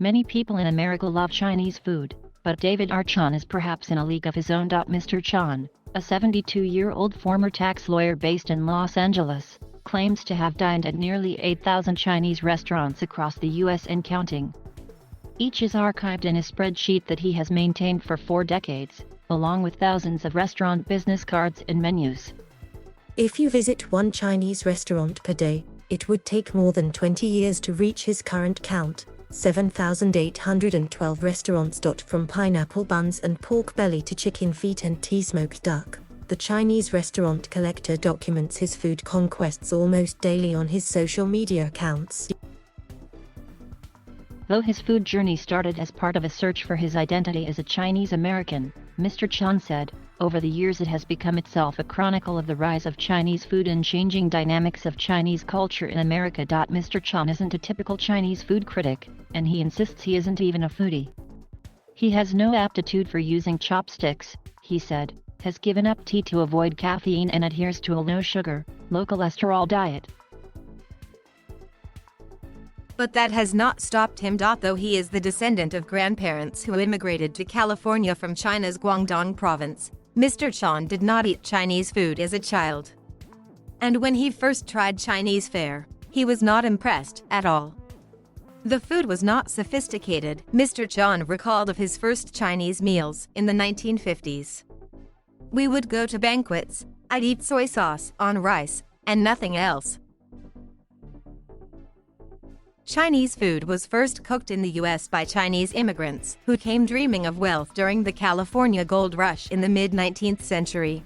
Many people in America love Chinese food, but David R. Chan is perhaps in a league of his own. Mr. Chan, a 72-year-old former tax lawyer based in Los Angeles, claims to have dined at nearly 8,000 Chinese restaurants across the U.S. and counting. Each is archived in a spreadsheet that he has maintained for 4 decades, along with thousands of restaurant business cards and menus. If you visit one Chinese restaurant per day, it would take more than 20 years to reach his current count, 7,812 restaurants. From pineapple buns and pork belly to chicken feet and tea-smoked duck, the Chinese restaurant collector documents his food conquests almost daily on his social media accounts. Though his food journey started as part of a search for his identity as a Chinese American, Mr. Chan said, over the years it has become itself a chronicle of the rise of Chinese food and changing dynamics of Chinese culture in America. Mr. Chan isn't a typical Chinese food critic, and he insists he isn't even a foodie. He has no aptitude for using chopsticks, he said, has given up tea to avoid caffeine and adheres to a no-sugar, low-cholesterol diet. But that has not stopped him. Though he is the descendant of grandparents who immigrated to California from China's Guangdong province, Mr. Chan did not eat Chinese food as a child. And when he first tried Chinese fare, he was not impressed at all. The food was not sophisticated. Mr. Chan recalled of his first Chinese meals in the 1950s. We would go to banquets, I'd eat soy sauce on rice, and nothing else. Chinese food was first cooked in the U.S. by Chinese immigrants who came dreaming of wealth during the California gold rush in the mid-19th century.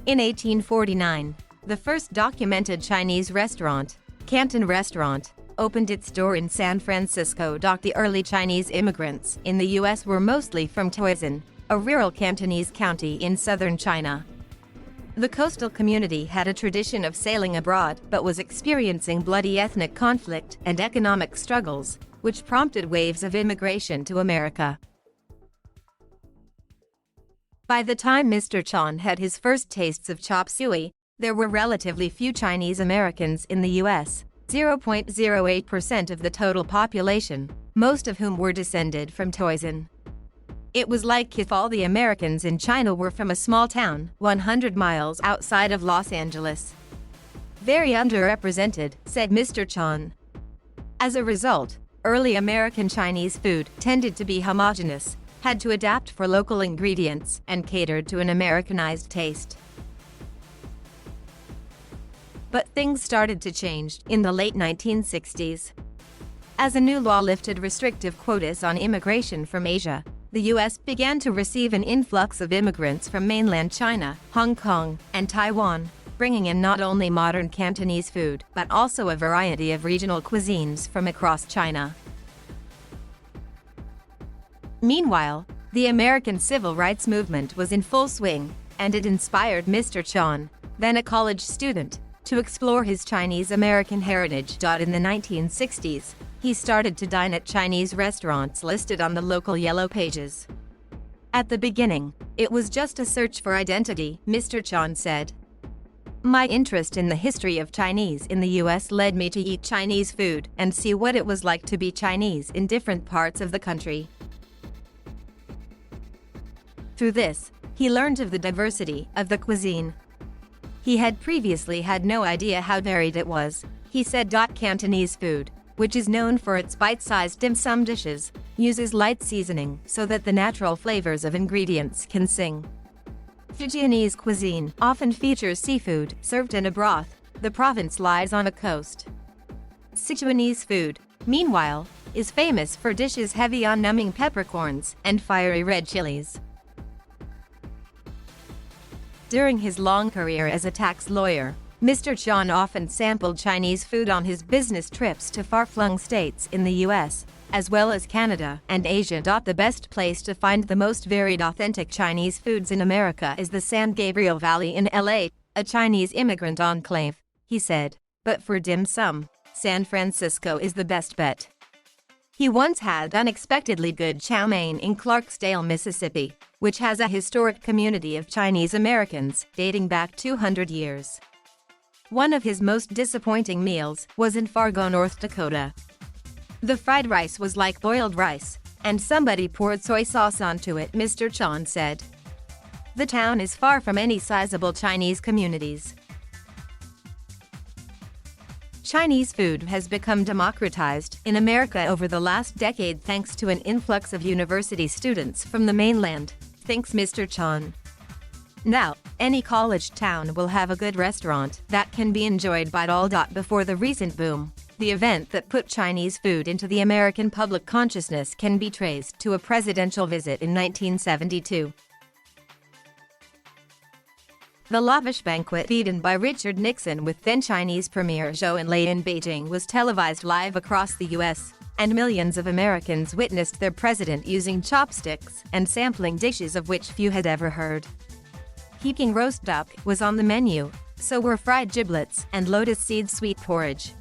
In 1849, the first documented Chinese restaurant, Canton Restaurant, opened its door in San Francisco. The early Chinese immigrants in the U.S. were mostly from Toisin, a rural Cantonese county in southern China. The coastal community had a tradition of sailing abroad but was experiencing bloody ethnic conflict and economic struggles, which prompted waves of immigration to America. By the time Mr. Chan had his first tastes of chop suey, there were relatively few Chinese Americans in the U.S., 0.08% of the total population, most of whom were descended from Toisin. It was like if all the Americans in China were from a small town 100 miles outside of Los Angeles. Very underrepresented, said Mr. Chan. As a result, early American Chinese food tended to be homogeneous, had to adapt for local ingredients, and catered to an Americanized taste. But things started to change in the late 1960s. As a new law lifted restrictive quotas on immigration from Asia, the U.S. began to receive an influx of immigrants from mainland China, Hong Kong, and Taiwan, bringing in not only modern Cantonese food, but also a variety of regional cuisines from across China. Meanwhile, the American civil rights movement was in full swing, and it inspired Mr. Chan, then a college student, to explore his Chinese American heritage. In the 1960s, he started to dine at Chinese restaurants listed on the local yellow pages. At the beginning, it was just a search for identity, Mr. Chan said. My interest in the history of Chinese in the U.S. led me to eat Chinese food and see what it was like to be Chinese in different parts of the country. Through this, he learned of the diversity of the cuisine. He had previously had no idea how varied it was, he said. Cantonese food, which is known for its bite-sized dim sum dishes, uses light seasoning so that the natural flavors of ingredients can sing. Fujianese cuisine often features seafood served in a broth. The province lies on a coast. Sichuanese food, meanwhile, is famous for dishes heavy on numbing peppercorns and fiery red chilies. During his long career as a tax lawyer, Mr. Chan often sampled Chinese food on his business trips to far-flung states in the U.S., as well as Canada and Asia. The best place to find the most varied authentic Chinese foods in America is the San Gabriel Valley in L.A., a Chinese immigrant enclave, he said. But for dim sum, San Francisco is the best bet. He once had unexpectedly good chow mein in Clarksdale, Mississippi, which has a historic community of Chinese Americans dating back 200 years. One of his most disappointing meals was in Fargo, North Dakota. The fried rice was like boiled rice, and somebody poured soy sauce onto it, Mr. Chan said. The town is far from any sizable Chinese communities. Chinese food has become democratized in America over the last decade thanks to an influx of university students from the mainland, thinks Mr. Chan. Now, any college town will have a good restaurant that can be enjoyed by all. Before the recent boom, the event that put Chinese food into the American public consciousness can be traced to a presidential visit in 1972. The lavish banquet eaten by Richard Nixon with then-Chinese Premier Zhou Enlai in Beijing was televised live across the U.S., and millions of Americans witnessed their president using chopsticks and sampling dishes of which few had ever heard. Peking roast duck was on the menu, so were fried giblets and lotus seed sweet porridge.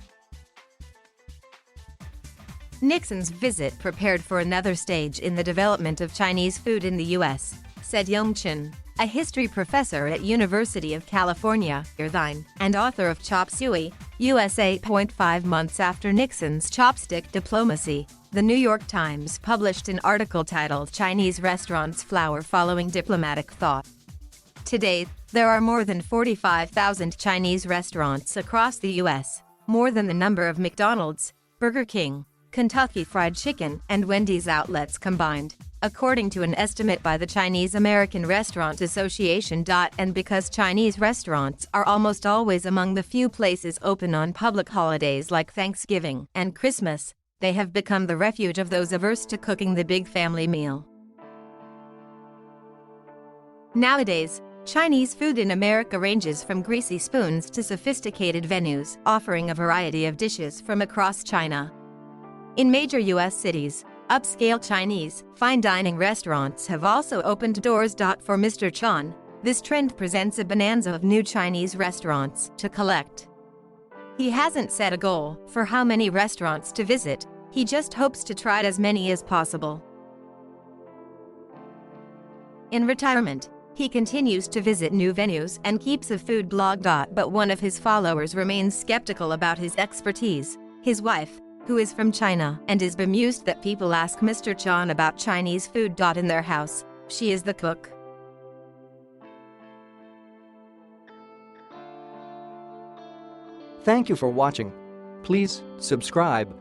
Nixon's visit prepared for another stage in the development of Chinese food in the U.S., said Yong Chen, a history professor at University of California, Irvine, and author of Chop Suey, USA. 5 months after Nixon's chopstick diplomacy, the New York Times published an article titled Chinese Restaurants Flower Following Diplomatic Thaw. Today, there are more than 45,000 Chinese restaurants across the U.S., more than the number of McDonald's, Burger King, Kentucky Fried Chicken, and Wendy's outlets combined, according to an estimate by the Chinese American Restaurant Association. And because Chinese restaurants are almost always among the few places open on public holidays like Thanksgiving and Christmas, they have become the refuge of those averse to cooking the big family meal. Nowadays, Chinese food in America ranges from greasy spoons to sophisticated venues, offering a variety of dishes from across China. In major U.S. cities, upscale Chinese, fine dining restaurants have also opened doors. For Mr. Chan, this trend presents a bonanza of new Chinese restaurants to collect. He hasn't set a goal for how many restaurants to visit, he just hopes to try as many as possible. In retirement, he continues to visit new venues and keeps a food blog. But one of his followers remains skeptical about his expertise, his wife, who is from China and is bemused that people ask Mr. Chan about Chinese food. In their house, she is the cook. Thank you for watching. Please subscribe